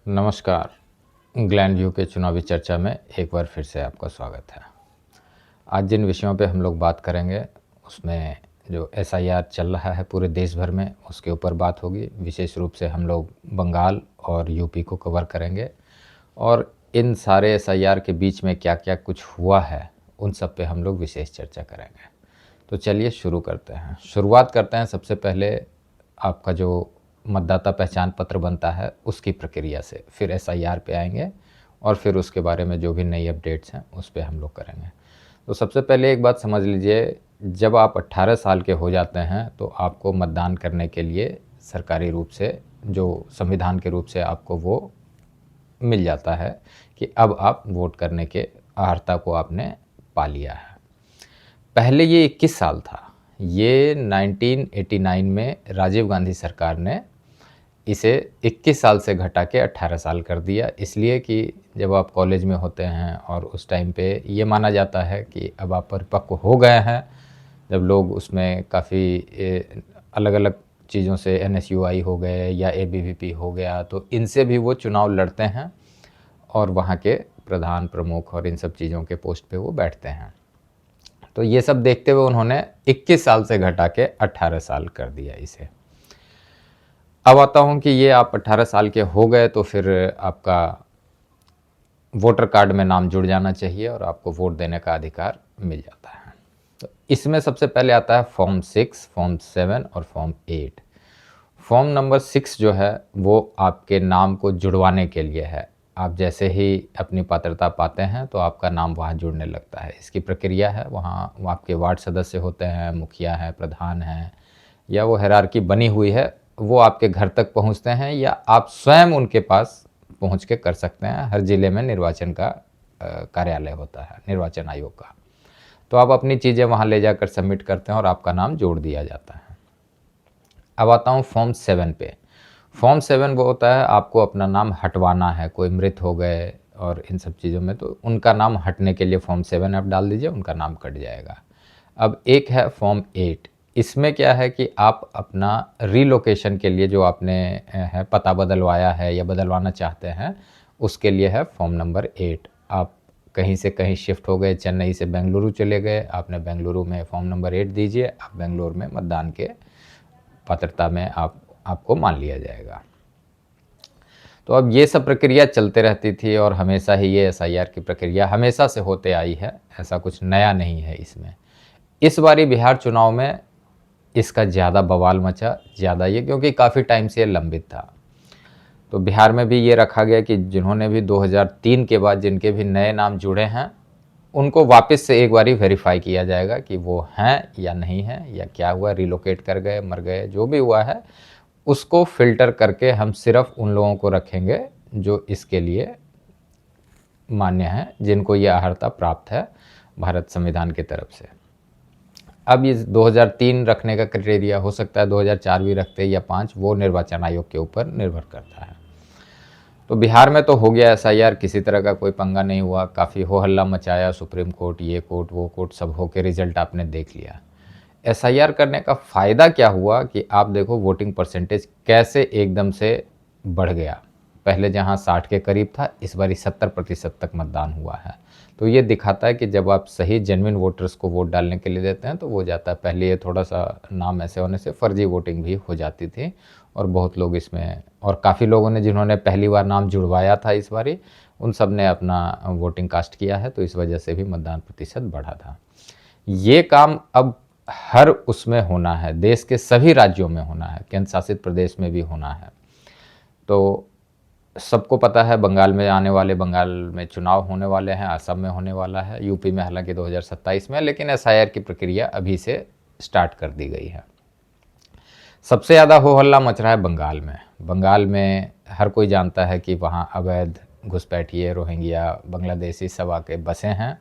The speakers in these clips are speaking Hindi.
नमस्कार। ग्लैंड व्यू के चुनावी चर्चा में एक बार फिर से आपका स्वागत है। आज जिन विषयों पे हम लोग बात करेंगे उसमें जो एसआईआर चल रहा है पूरे देश भर में उसके ऊपर बात होगी। विशेष रूप से हम लोग बंगाल और यूपी को कवर करेंगे और इन सारे एसआईआर के बीच में क्या क्या कुछ हुआ है उन सब पे हम लोग विशेष चर्चा करेंगे। तो चलिए शुरू करते हैं। शुरुआत करते हैं सबसे पहले आपका जो मतदाता पहचान पत्र बनता है उसकी प्रक्रिया से, फिर एसआईआर पे आएंगे और फिर उसके बारे में जो भी नई अपडेट्स हैं उस पे हम लोग करेंगे। तो सबसे पहले एक बात समझ लीजिए, जब आप 18 साल के हो जाते हैं तो आपको मतदान करने के लिए सरकारी रूप से जो संविधान के रूप से आपको वो मिल जाता है कि अब आप वोट करने के अर्हता को आपने पा लिया है। पहले ये 21 साल था, ये 1989 में राजीव गांधी सरकार ने इसे 21 साल से घटा के 18 साल कर दिया, इसलिए कि जब आप कॉलेज में होते हैं और उस टाइम पे ये माना जाता है कि अब आप परिपक्व हो गए हैं। जब लोग उसमें काफ़ी अलग अलग चीज़ों से एनएसयूआई हो गए या एबीवीपी हो गया तो इनसे भी वो चुनाव लड़ते हैं और वहाँ के प्रधान प्रमुख और इन सब चीज़ों के पोस्ट पे वो बैठते हैं। तो ये सब देखते हुए उन्होंने 21 साल से घटा के 18 साल कर दिया इसे। अब आता हूँ कि ये आप 18 साल के हो गए तो फिर आपका वोटर कार्ड में नाम जुड़ जाना चाहिए और आपको वोट देने का अधिकार मिल जाता है। तो इसमें सबसे पहले आता है फॉर्म 6, फॉर्म 7 और फॉर्म 8। फॉर्म नंबर 6 जो है वो आपके नाम को जुड़वाने के लिए है। आप जैसे ही अपनी पात्रता पाते हैं तो आपका नाम वहाँ जुड़ने लगता है। इसकी प्रक्रिया है, वहाँ आपके वार्ड सदस्य होते हैं, मुखिया है, प्रधान है, या वो हायरार्की बनी हुई है, वो आपके घर तक पहुँचते हैं या आप स्वयं उनके पास पहुँच के कर सकते हैं। हर ज़िले में निर्वाचन का कार्यालय होता है, निर्वाचन आयोग का। तो आप अपनी चीज़ें वहाँ ले जाकर सबमिट करते हैं और आपका नाम जोड़ दिया जाता है। अब आता हूँ फॉर्म 7 पे। फॉर्म 7 वो होता है आपको अपना नाम हटवाना है, कोई मृत हो गए और इन सब चीज़ों में, तो उनका नाम हटने के लिए फॉर्म 7 आप डाल दीजिए, उनका नाम कट जाएगा। अब एक है फॉर्म 8। इसमें क्या है कि आप अपना रीलोकेशन के लिए जो आपने है पता बदलवाया है या बदलवाना चाहते हैं उसके लिए है फॉर्म नंबर 8। आप कहीं से कहीं शिफ्ट हो गए, चेन्नई से बेंगलुरु चले गए, आपने बेंगलुरु में फॉर्म नंबर 8 दीजिए, आप बेंगलुरु में मतदान के पात्रता में आपको मान लिया जाएगा। तो अब ये सब प्रक्रिया चलते रहती थी और हमेशा ही ये एसआईआर की प्रक्रिया हमेशा से होते आई है, ऐसा कुछ नया नहीं है इसमें। इस बारी बिहार चुनाव में इसका ज़्यादा बवाल मचा, ज़्यादा ये क्योंकि काफ़ी टाइम से ये लंबित था। तो बिहार में भी ये रखा गया कि जिन्होंने भी 2003 के बाद जिनके भी नए नाम जुड़े हैं उनको वापस से एक बारी वेरीफाई किया जाएगा कि वो हैं या नहीं हैं, या क्या हुआ, रिलोकेट कर गए, मर गए, जो भी हुआ है उसको फिल्टर करके हम सिर्फ उन लोगों को रखेंगे जो इसके लिए मान्य हैं, जिनको ये अर्हता प्राप्त है भारत संविधान की तरफ से। अब ये 2003 रखने का क्राइटेरिया हो सकता है 2004 भी रखते या 5, वो निर्वाचन आयोग के ऊपर निर्भर करता है। तो बिहार में तो हो गया एसआईआर, किसी तरह का कोई पंगा नहीं हुआ, काफ़ी हो हल्ला मचाया, सुप्रीम कोर्ट, ये कोर्ट, वो कोर्ट, सब होके रिजल्ट आपने देख लिया। एसआईआर करने का फ़ायदा क्या हुआ कि आप देखो वोटिंग परसेंटेज कैसे एकदम से बढ़ गया। पहले जहां 60 के करीब था, इस बार 70% तक मतदान हुआ है। तो ये दिखाता है कि जब आप सही जेन्युइन वोटर्स को वोट डालने के लिए देते हैं तो वो जाता है। पहले ये थोड़ा सा नाम ऐसे होने से फर्जी वोटिंग भी हो जाती थी और बहुत लोग इसमें, और काफ़ी लोगों ने जिन्होंने पहली बार नाम जुड़वाया था इस बारी, उन सब ने अपना वोटिंग कास्ट किया है, तो इस वजह से भी मतदान प्रतिशत बढ़ा था। ये काम अब हर उसमें होना है, देश के सभी राज्यों में होना है, केंद्र शासित प्रदेश में भी होना है। तो सबको पता है बंगाल में चुनाव होने वाले हैं, असम में होने वाला है, यूपी में हालांकि 2027 में, लेकिन एसआईआर की प्रक्रिया अभी से स्टार्ट कर दी गई है। सबसे ज़्यादा हो हल्ला मच रहा है बंगाल में। बंगाल में हर कोई जानता है कि वहाँ अवैध घुसपैठिए, रोहिंग्या, बांग्लादेशी सब आके बसे हैं।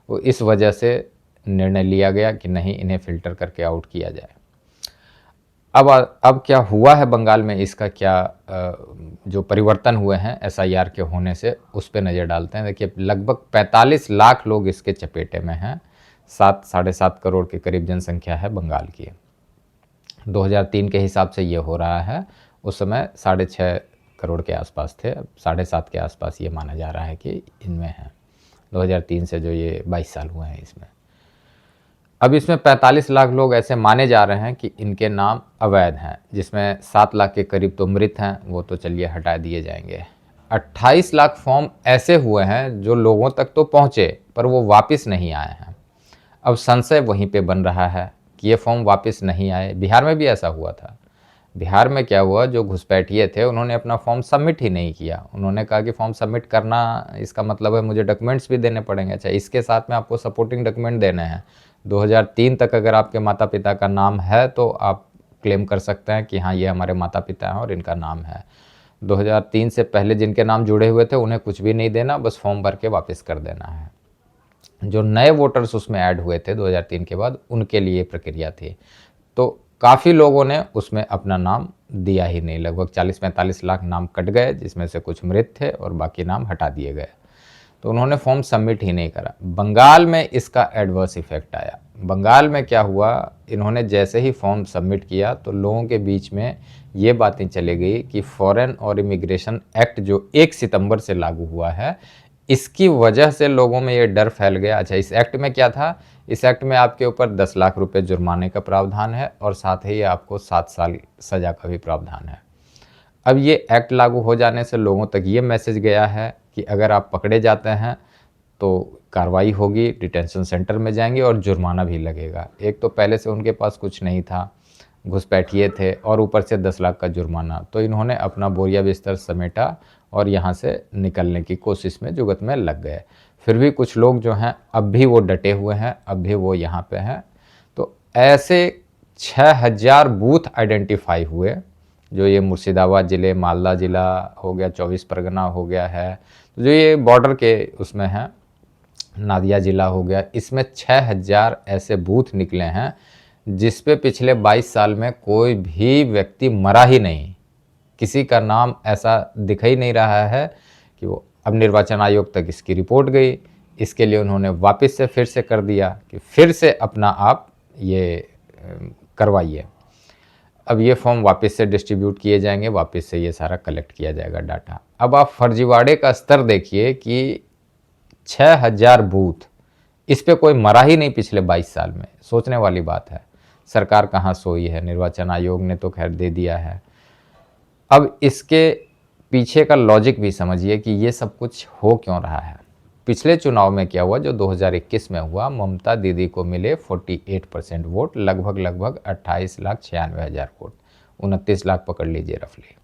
वो इस वजह से निर्णय लिया गया कि नहीं, इन्हें फ़िल्टर करके आउट किया जाए। अब क्या हुआ है बंगाल में, इसका क्या जो परिवर्तन हुए हैं एसआईआर के होने से, उस पर नज़र डालते हैं। देखिए, लगभग 45 लाख लोग इसके चपेटे में हैं। 7-7.5 करोड़ के करीब जनसंख्या है बंगाल की। 2003 के हिसाब से ये हो रहा है, उस समय 6.5 करोड़ के आसपास थे, अब 7.5 के आसपास ये माना जा रहा है कि इनमें हैं। 2003 से जो ये 22 साल हुए हैं इसमें। अब इसमें 45 लाख लोग ऐसे माने जा रहे हैं कि इनके नाम अवैध हैं, जिसमें 7 लाख के करीब तो मृत हैं, वो तो चलिए हटा दिए जाएंगे। 28 लाख फॉर्म ऐसे हुए हैं जो लोगों तक तो पहुँचे पर वो वापस नहीं आए हैं। अब संशय वहीं पे बन रहा है कि ये फॉर्म वापस नहीं आए। बिहार में भी ऐसा हुआ था। बिहार में क्या हुआ, जो घुसपैठिए थे उन्होंने अपना फॉर्म सबमिट ही नहीं किया। उन्होंने कहा कि फॉर्म सबमिट करना इसका मतलब है मुझे डॉक्यूमेंट्स भी देने पड़ेंगे। अच्छा, इसके साथ में आपको सपोर्टिंग डॉक्यूमेंट देने हैं। 2003 तक अगर आपके माता पिता का नाम है तो आप क्लेम कर सकते हैं कि हाँ ये हमारे माता पिता हैं और इनका नाम है। 2003 से पहले जिनके नाम जुड़े हुए थे उन्हें कुछ भी नहीं देना, बस फॉर्म भर के वापस कर देना है। जो नए वोटर्स उसमें ऐड हुए थे 2003 के बाद, उनके लिए प्रक्रिया थी। तो काफ़ी लोगों ने उसमें अपना नाम दिया ही नहीं। लगभग 40-45 लाख नाम कट गए, जिसमें से कुछ मृत थे और बाकी नाम हटा दिए गए। तो उन्होंने फॉर्म सबमिट ही नहीं करा। बंगाल में इसका एडवर्स इफेक्ट आया। बंगाल में क्या हुआ, इन्होंने जैसे ही फॉर्म सबमिट किया तो लोगों के बीच में ये बातें चली गई कि फॉरेन और इमिग्रेशन एक्ट जो 1 सितंबर से लागू हुआ है, इसकी वजह से लोगों में ये डर फैल गया। अच्छा, इस एक्ट में क्या था, इस एक्ट में आपके ऊपर 10 लाख रुपए जुर्माने का प्रावधान है और साथ ही आपको 7 साल सजा का भी प्रावधान है। अब ये एक्ट लागू हो जाने से लोगों तक ये मैसेज गया है कि अगर आप पकड़े जाते हैं तो कार्रवाई होगी, डिटेंशन सेंटर में जाएंगे और जुर्माना भी लगेगा। एक तो पहले से उनके पास कुछ नहीं था, घुसपैठिए थे और ऊपर से 10 लाख का जुर्माना। तो इन्होंने अपना बोरिया बिस्तर समेटा और यहाँ से निकलने की कोशिश में जुगत में लग गए। फिर भी कुछ लोग जो हैं अब भी वो डटे हुए हैं, अब भी वो यहाँ पे हैं। तो ऐसे 6000 बूथ आइडेंटिफाई हुए, जो ये मुर्शिदाबाद ज़िले, मालदा ज़िला हो गया, 24 परगना हो गया है, तो जो ये बॉर्डर के उसमें है, नादिया ज़िला हो गया, इसमें 6000 ऐसे बूथ निकले हैं जिस पे पिछले 22 साल में कोई भी व्यक्ति मरा ही नहीं। किसी का नाम ऐसा दिख ही नहीं रहा है कि वो, अब निर्वाचन आयोग तक इसकी रिपोर्ट गई, इसके लिए उन्होंने वापस से फिर से कर दिया कि फिर से अपना आप ये करवाइए। अब ये फॉर्म वापस से डिस्ट्रीब्यूट किए जाएंगे, वापस से ये सारा कलेक्ट किया जाएगा डाटा। अब आप फर्जीवाड़े का स्तर देखिए कि 6000 बूथ, इस पे कोई मरा ही नहीं पिछले 22 साल में। सोचने वाली बात है। सरकार कहाँ सोई है, निर्वाचन आयोग ने तो खैर दे दिया है। अब इसके पीछे का लॉजिक भी समझिए कि ये सब कुछ हो क्यों रहा है। पिछले चुनाव में क्या हुआ, जो 2021 में हुआ, ममता दीदी को मिले 48% वोट, लगभग 28,96,000 वोट, 29 लाख पकड़ लीजिए रफली।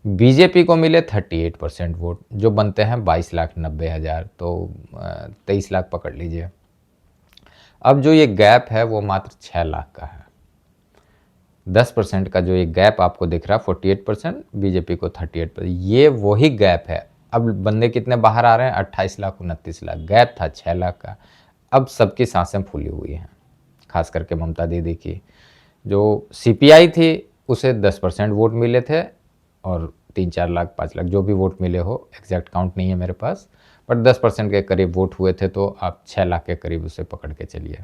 बीजेपी को मिले 38% वोट, जो बनते हैं 22,90,000, तो 23 लाख पकड़ लीजिए। अब जो ये गैप है वो मात्र 6 लाख का है। 10% का जो ये गैप आपको दिख रहा है, 48%, बीजेपी को 38%, ये वही गैप है। अब बंदे कितने बाहर आ रहे हैं, 28 लाख, 29 लाख। गैप था 6 लाख का। अब सबकी सांसें फूली हुई हैं, खास करके ममता दीदी की। जो सीपीआई थी उसे 10% वोट मिले थे और 3-4 लाख, 5 लाख, जो भी वोट मिले हो, एग्जैक्ट काउंट नहीं है मेरे पास, पर 10% के करीब वोट हुए थे। तो आप 6 लाख के करीब उसे पकड़ के चलिए।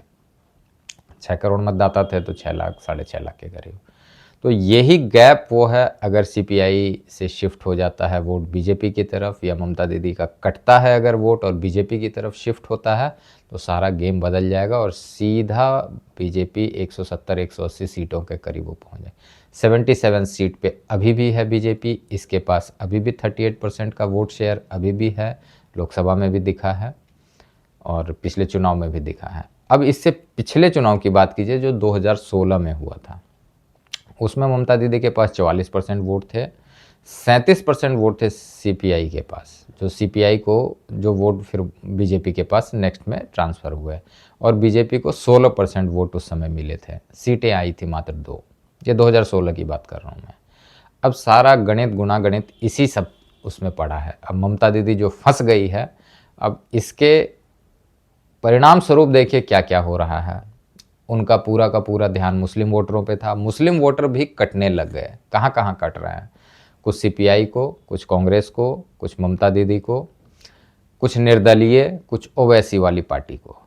6 करोड़ मतदाता थे तो 6 लाख, 6.5 लाख के करीब। तो यही गैप वो है। अगर सीपीआई से शिफ्ट हो जाता है वोट बीजेपी की तरफ, या ममता दीदी का कटता है अगर वोट और बीजेपी की तरफ शिफ्ट होता है, तो सारा गेम बदल जाएगा और सीधा बीजेपी 170-180 सीटों के करीब वो पहुँच जाए। 77 सीट पे अभी भी है बीजेपी, इसके पास अभी भी 38% का वोट शेयर अभी भी है, लोकसभा में भी दिखा है और पिछले चुनाव में भी दिखा है। अब इससे पिछले चुनाव की बात कीजिए जो 2016 में हुआ था, उसमें ममता दीदी के पास 44% वोट थे, 37% वोट थे सीपीआई के पास, जो सीपीआई को जो वोट फिर बीजेपी के पास नेक्स्ट में ट्रांसफ़र हुए, और बीजेपी को 16% वोट उस समय मिले थे। सीटें आई थी मात्र 2। ये 2016 की बात कर रहा हूँ मैं। अब सारा गणित गुणा गणित इसी सब उसमें पड़ा है। अब ममता दीदी जो फंस गई है, अब इसके परिणाम स्वरूप देखिए क्या क्या हो रहा है। उनका पूरा का पूरा ध्यान मुस्लिम वोटरों पे था। मुस्लिम वोटर भी कटने लग गए। कहाँ कहाँ कट रहे हैं, कुछ सीपीआई को, कुछ कांग्रेस को, कुछ ममता दीदी को, कुछ निर्दलीय, कुछ ओवैसी वाली पार्टी को।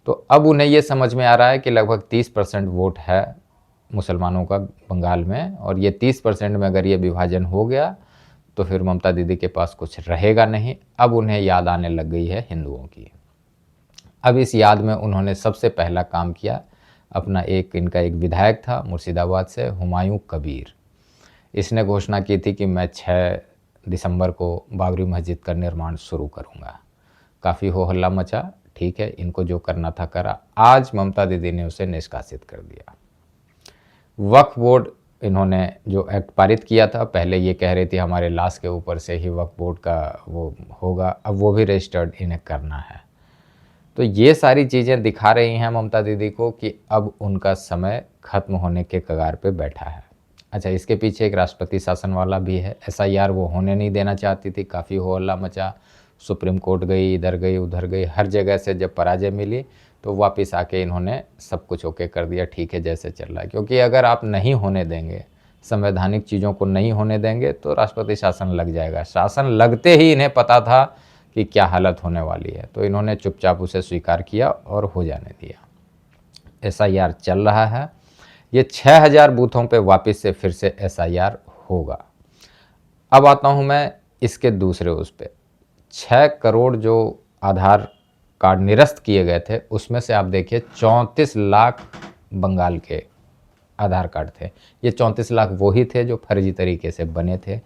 तो अब उन्हें ये समझ में आ रहा है कि लगभग 30% वोट है मुसलमानों का बंगाल में, और ये 30% में अगर ये विभाजन हो गया तो फिर ममता दीदी के पास कुछ रहेगा नहीं। अब उन्हें याद आने लग गई है हिंदुओं की। अब इस याद में उन्होंने सबसे पहला काम किया, अपना इनका एक विधायक था मुर्शिदाबाद से, हुमायूं कबीर। इसने घोषणा की थी कि मैं 6 दिसंबर को बाबरी मस्जिद का निर्माण शुरू करूंगा। काफ़ी हो हल्ला मचा, ठीक है, इनको जो करना था करा। आज ममता दीदी ने उसे निष्कासित कर दिया। वक्फ बोर्ड, इन्होंने जो एक्ट पारित किया था, पहले ये कह रही थी हमारे लाश के ऊपर से ही वक्फ बोर्ड का वो होगा, अब वो भी रजिस्टर्ड इन्हें करना है। तो ये सारी चीज़ें दिखा रही हैं ममता दीदी को कि अब उनका समय खत्म होने के कगार पे बैठा है। अच्छा, इसके पीछे एक राष्ट्रपति शासन वाला भी है। एसआईआर वो होने नहीं देना चाहती थी, काफ़ी हो हल्ला मचा, सुप्रीम कोर्ट गई, इधर गई उधर गई, हर जगह से जब पराजय मिली तो वापस आके इन्होंने सब कुछ ओके कर दिया, ठीक है जैसे चल रहा है। क्योंकि अगर आप नहीं होने देंगे, संवैधानिक चीज़ों को नहीं होने देंगे तो राष्ट्रपति शासन लग जाएगा। शासन लगते ही इन्हें पता था कि क्या हालत होने वाली है, तो इन्होंने चुपचाप उसे स्वीकार किया और हो जाने दिया। एसआईआर चल रहा है, ये 6000 बूथों पे वापस से फिर से एसआईआर होगा। अब आता हूँ मैं इसके दूसरे उस पे। 6 करोड़ जो आधार कार्ड निरस्त किए गए थे, उसमें से आप देखिए 34 लाख बंगाल के आधार कार्ड थे। ये 34 लाख वही थे जो फर्जी तरीके से बने थे,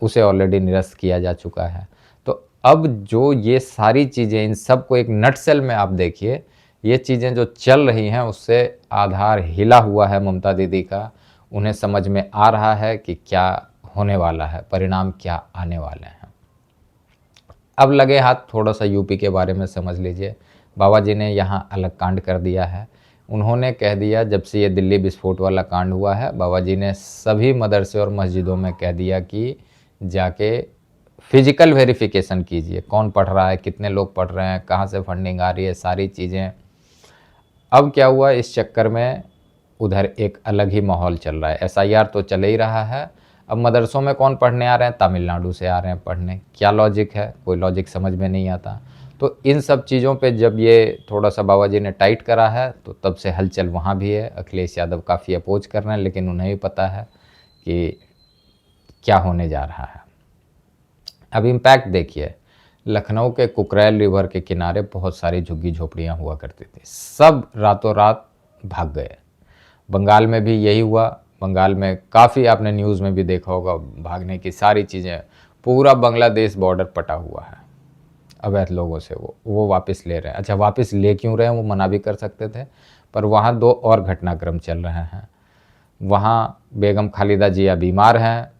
उसे ऑलरेडी निरस्त किया जा चुका है। तो अब जो ये सारी चीज़ें, इन सब को एक नटसेल में आप देखिए, ये चीज़ें जो चल रही हैं उससे आधार हिला हुआ है ममता दीदी का। उन्हें समझ में आ रहा है कि क्या होने वाला है, परिणाम क्या आने वाले हैं। अब लगे हाथ थोड़ा सा यूपी के बारे में समझ लीजिए। बाबा जी ने यहाँ अलग कांड कर दिया है। उन्होंने कह दिया, जब से ये दिल्ली विस्फोट वाला कांड हुआ है, बाबा जी ने सभी मदरसे और मस्जिदों में कह दिया कि जाके फिजिकल वेरिफिकेशन कीजिए, कौन पढ़ रहा है, कितने लोग पढ़ रहे हैं, कहाँ से फंडिंग आ रही है, सारी चीज़ें। अब क्या हुआ, इस चक्कर में उधर एक अलग ही माहौल चल रहा है। एसआईआर तो चल ही रहा है, अब मदरसों में कौन पढ़ने आ रहे हैं, तमिलनाडु से आ रहे हैं पढ़ने। क्या लॉजिक है, कोई लॉजिक समझ में नहीं आता। तो इन सब चीज़ों पे जब ये थोड़ा सा बाबा जी ने टाइट करा है, तो तब से हलचल वहाँ भी है। अखिलेश यादव काफ़ी अपोज कर रहे हैं, लेकिन उन्हें भी पता है कि क्या होने जा रहा है। अब इम्पैक्ट देखिए, लखनऊ के कुकरैल रिवर के किनारे बहुत सारी झुग्गी झोपड़ियाँ हुआ करती थी, सब रातों रात भाग गए। बंगाल में भी यही हुआ। बंगाल में काफ़ी आपने न्यूज़ में भी देखा होगा, भागने की सारी चीज़ें, पूरा बांग्लादेश बॉर्डर पटा हुआ है अवैध लोगों से। वो वापस ले रहे हैं। अच्छा, वापस ले क्यों रहे हैं, वो मना भी कर सकते थे, पर वहाँ 2 और घटनाक्रम चल रहे हैं। वहाँ बेगम खालिदा जिया बीमार हैं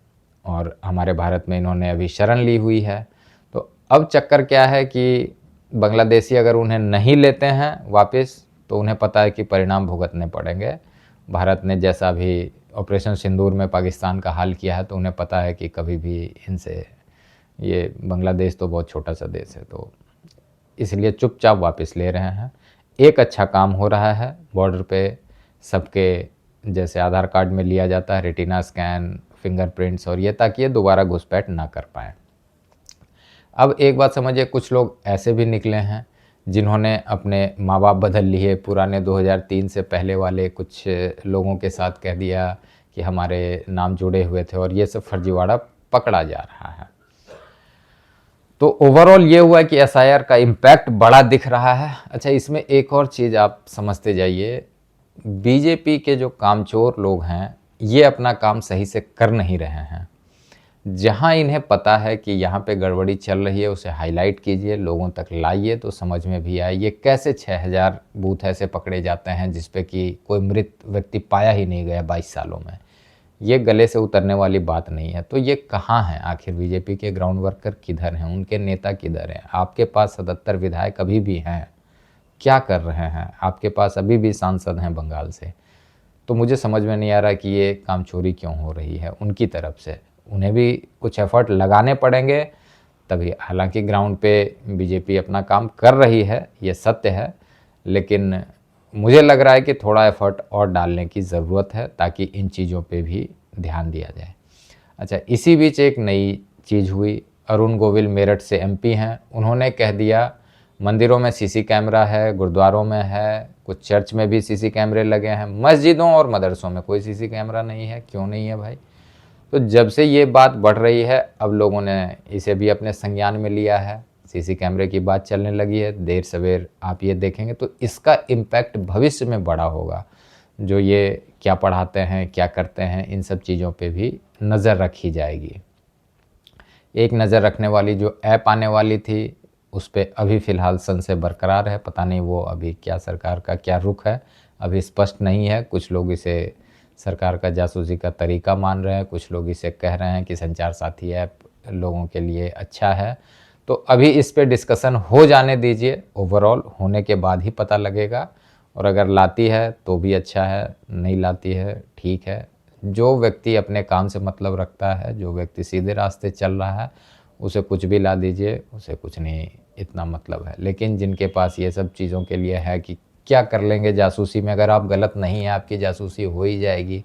और हमारे भारत में इन्होंने अभी शरण ली हुई है। तो अब चक्कर क्या है कि बांग्लादेशी अगर उन्हें नहीं लेते हैं वापस, तो उन्हें पता है कि परिणाम भुगतने पड़ेंगे। भारत ने जैसा भी ऑपरेशन सिंदूर में पाकिस्तान का हाल किया है, तो उन्हें पता है कि कभी भी इनसे, ये बांग्लादेश तो बहुत छोटा सा देश है, तो इसलिए चुपचाप वापस ले रहे हैं। एक अच्छा काम हो रहा है बॉर्डर पे, सबके जैसे आधार कार्ड में लिया जाता है रेटिना स्कैन, फिंगरप्रिंट्स और ये, ताकि ये दोबारा घुसपैठ ना कर पाएँ। अब एक बात समझिए, कुछ लोग ऐसे भी निकले हैं जिन्होंने अपने माँ बाप बदल लिए, पुराने 2003 से पहले वाले कुछ लोगों के साथ कह दिया कि हमारे नाम जुड़े हुए थे, और ये सब फर्जीवाड़ा पकड़ा जा रहा है। तो ओवरऑल ये हुआ कि एसआईआर का इम्पैक्ट बड़ा दिख रहा है। अच्छा, इसमें एक और चीज़ आप समझते जाइए, बीजेपी के जो कामचोर लोग हैं, ये अपना काम सही से कर नहीं रहे हैं। जहां इन्हें पता है कि यहाँ पे गड़बड़ी चल रही है, उसे हाईलाइट कीजिए, लोगों तक लाइए, तो समझ में भी आए। ये कैसे 6000 बूथ ऐसे पकड़े जाते हैं जिसपे कि कोई मृत व्यक्ति पाया ही नहीं गया 22 सालों में। ये गले से उतरने वाली बात नहीं है। तो ये कहाँ हैं आखिर, बीजेपी के ग्राउंड वर्कर किधर हैं, उनके नेता किधर हैं? आपके पास 77 विधायक अभी भी हैं, क्या कर रहे हैं? आपके पास अभी भी सांसद हैं बंगाल से। तो मुझे समझ में नहीं आ रहा कि ये काम चोरी क्यों हो रही है उनकी तरफ से। उन्हें भी कुछ एफर्ट लगाने पड़ेंगे तभी। हालांकि ग्राउंड पे बीजेपी अपना काम कर रही है, ये सत्य है, लेकिन मुझे लग रहा है कि थोड़ा एफर्ट और डालने की ज़रूरत है, ताकि इन चीज़ों पे भी ध्यान दिया जाए। अच्छा, इसी बीच एक नई चीज़ हुई। अरुण गोविल मेरठ से एमपी हैं, उन्होंने कह दिया मंदिरों में सीसी कैमरा है, गुरुद्वारों में है, कुछ चर्च में भी सीसी कैमरे लगे हैं, मस्जिदों और मदरसों में कोई सीसी कैमरा नहीं है। क्यों नहीं है भाई? तो जब से ये बात बढ़ रही है, अब लोगों ने इसे भी अपने संज्ञान में लिया है, सीसी कैमरे की बात चलने लगी है। देर सवेर आप ये देखेंगे तो इसका इम्पैक्ट भविष्य में बड़ा होगा। जो ये क्या पढ़ाते हैं, क्या करते हैं, इन सब चीज़ों पे भी नज़र रखी जाएगी। एक नज़र रखने वाली जो ऐप आने वाली थी, उस पे अभी फ़िलहाल संशय बरकरार है। पता नहीं वो अभी क्या सरकार का क्या रुख है, अभी स्पष्ट नहीं है। कुछ लोग इसे सरकार का जासूसी का तरीका मान रहे हैं, कुछ लोग इसे कह रहे हैं कि संचार साथी ऐप लोगों के लिए अच्छा है। तो अभी इस पे डिस्कशन हो जाने दीजिए, ओवरऑल होने के बाद ही पता लगेगा। और अगर लाती है तो भी अच्छा है, नहीं लाती है ठीक है। जो व्यक्ति अपने काम से मतलब रखता है, जो व्यक्ति सीधे रास्ते चल रहा है, उसे कुछ भी ला दीजिए, उसे कुछ नहीं इतना मतलब है। लेकिन जिनके पास ये सब चीज़ों के लिए है कि क्या कर लेंगे जासूसी में, अगर आप गलत नहीं हैं, आपकी जासूसी हो ही जाएगी,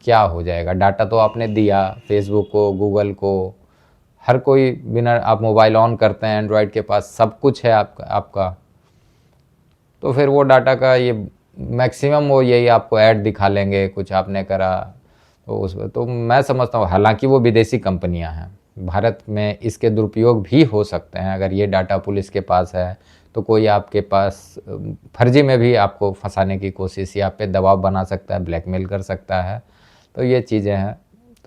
क्या हो जाएगा। डाटा तो आपने दिया फेसबुक को, गूगल को, हर कोई बिना, आप मोबाइल ऑन करते हैं, एंड्रॉयड के पास सब कुछ है आपका। तो फिर वो डाटा का ये मैक्सिमम वो यही आपको ऐड दिखा लेंगे, कुछ आपने करा तो उस, तो मैं समझता हूँ, हालांकि वो विदेशी कंपनियां हैं, भारत में इसके दुरुपयोग भी हो सकते हैं। अगर ये डाटा पुलिस के पास है तो कोई आपके पास फर्जी में भी आपको फंसाने की कोशिश या आप पे दबाव बना सकता है, ब्लैकमेल कर सकता है। तो ये चीज़ें हैं,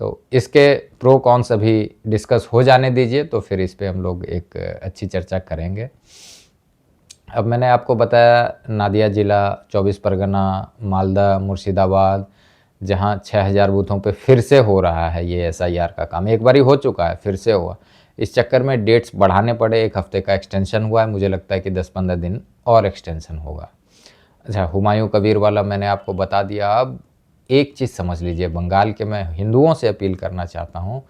तो इसके प्रो कॉन्स अभी डिस्कस हो जाने दीजिए, तो फिर इस पे हम लोग एक अच्छी चर्चा करेंगे। अब मैंने आपको बताया नादिया ज़िला, 24 परगना, मालदा, मुर्शिदाबाद, जहाँ 6000 बूथों पे फिर से हो रहा है ये एसआईआर का काम। एक बारी हो चुका है, फिर से हुआ। इस चक्कर में डेट्स बढ़ाने पड़े, 1 हफ्ते का एक्सटेंशन हुआ है। मुझे लगता है कि 10-15 दिन और एक्सटेंशन होगा। अच्छा, हुमायूं कबीर वाला मैंने आपको बता दिया। अब एक चीज़ समझ लीजिए, बंगाल के मैं हिंदुओं से अपील करना चाहता हूँ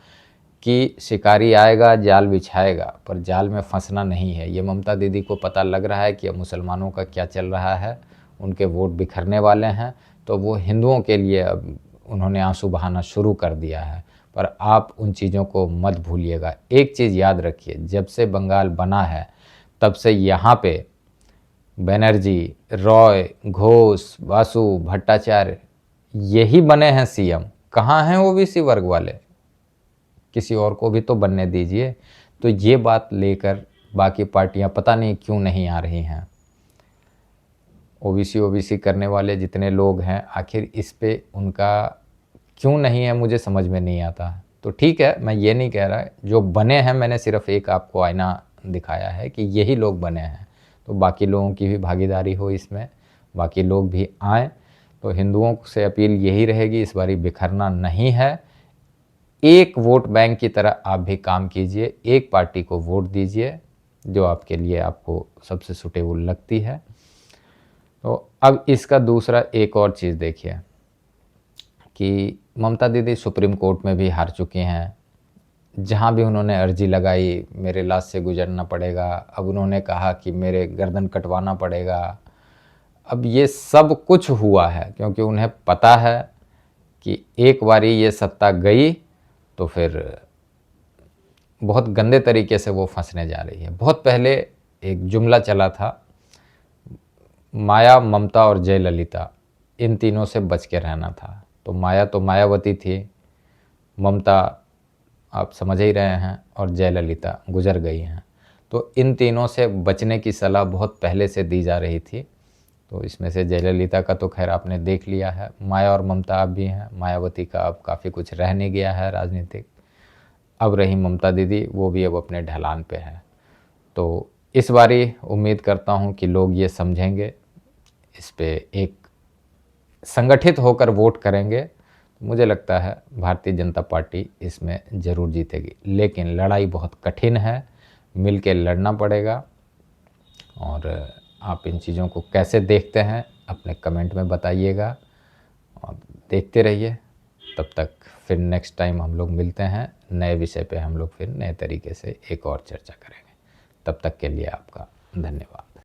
कि शिकारी आएगा, जाल बिछाएगा, पर जाल में फंसना नहीं है। ये ममता दीदी को पता लग रहा है कि अब मुसलमानों का क्या चल रहा है, उनके वोट बिखरने वाले हैं, तो वो हिंदुओं के लिए अब उन्होंने आंसू बहाना शुरू कर दिया है। पर आप उन चीज़ों को मत भूलिएगा। एक चीज़ याद रखिए, जब से बंगाल बना है तब से यहाँ पे बनर्जी, रॉय, घोष, वासु, भट्टाचार्य यही बने हैं सीएम। कहाँ हैं ओबीसी वर्ग वाले? किसी और को भी तो बनने दीजिए। तो ये बात लेकर बाकी पार्टियां पता नहीं क्यों नहीं आ रही हैं। ओबीसी करने वाले जितने लोग हैं, आखिर इस पे उनका क्यों नहीं है, मुझे समझ में नहीं आता। तो ठीक है, मैं ये नहीं कह रहा, जो बने हैं मैंने सिर्फ एक आपको आईना दिखाया है कि यही लोग बने हैं। तो बाकी लोगों की भी भागीदारी हो इसमें, बाकी लोग भी आएँ। तो हिंदुओं से अपील यही रहेगी, इस बारी बिखरना नहीं है। एक वोट बैंक की तरह आप भी काम कीजिए, एक पार्टी को वोट दीजिए जो आपके लिए, आपको सबसे सुटेबल लगती है। तो अब इसका दूसरा एक और चीज़ देखिए कि ममता दीदी सुप्रीम कोर्ट में भी हार चुकी हैं। जहाँ भी उन्होंने अर्जी लगाई, मेरे लाश से गुजरना पड़ेगा, अब उन्होंने कहा कि मेरे गर्दन कटवाना पड़ेगा। अब ये सब कुछ हुआ है क्योंकि उन्हें पता है कि एक बारी ये सत्ता गई तो फिर बहुत गंदे तरीके से वो फंसने जा रही है। बहुत पहले एक जुमला चला था, माया, ममता और जयललिता, इन तीनों से बच के रहना था। तो माया तो मायावती थी, ममता आप समझ ही रहे हैं, और जयललिता गुजर गई हैं। तो इन तीनों से बचने की सलाह बहुत पहले से दी जा रही थी। तो इसमें से जयललिता का तो खैर आपने देख लिया है, माया और ममता अब भी हैं। मायावती का अब काफ़ी कुछ रह नहीं गया है राजनीतिक। अब रही ममता दीदी, वो भी अब अपने ढलान पे है। तो इस बारी उम्मीद करता हूँ कि लोग ये समझेंगे, इस पे एक संगठित होकर वोट करेंगे। मुझे लगता है भारतीय जनता पार्टी इसमें ज़रूर जीतेगी, लेकिन लड़ाई बहुत कठिन है, मिल के लड़ना पड़ेगा। और आप इन चीज़ों को कैसे देखते हैं अपने कमेंट में बताइएगा, और देखते रहिए। तब तक फिर नेक्स्ट टाइम हम लोग मिलते हैं, नए विषय पे हम लोग फिर नए तरीके से एक और चर्चा करेंगे। तब तक के लिए आपका धन्यवाद।